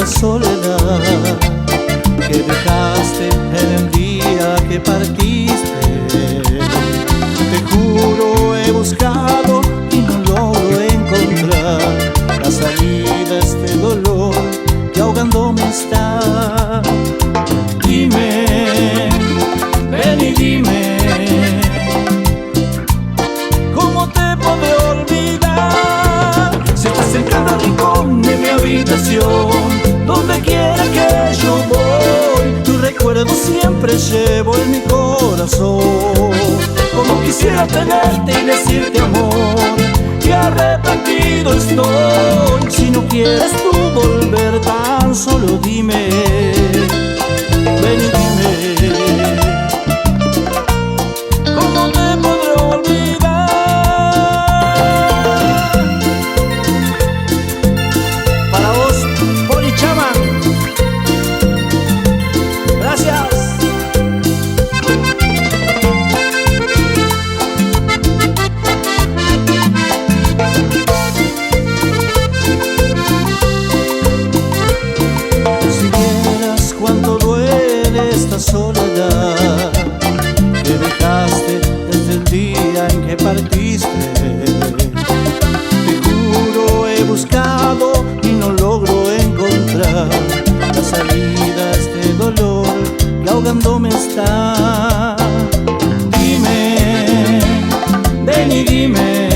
esta soledad que dejaste en el día que partiste. Te juro he buscado y no logro encontrar la salida a este dolor que ahogándome está. Dime, ven y dime, ¿cómo te podré olvidar? Si estás en cada rincón de mi habitación, donde quiera que yo voy, tu recuerdo siempre llevo en mi corazón. Como quisiera tenerte y decirte amor, que arrepentido estoy. Si no quieres tú volver, tan solo dime, ven y dime, ¿cómo te podré olvidar? Para vos, Poli Chaman, gracias. Soledad que dejaste desde el día en que partiste. Te juro he buscado y no logro encontrar la salida a este dolor que ahogándome está. Dime, ven y dime,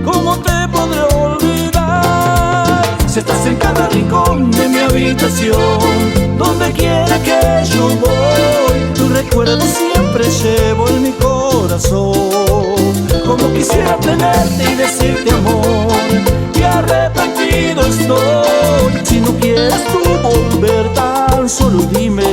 ¿cómo te podré olvidar? Si estás en cada rincón de mi habitación, donde quiera que yo voy, tu recuerdo siempre llevo en mi corazón. Como quisiera tenerte y decirte amor, que arrepentido estoy. Si no quieres tú volver, tan solo dime,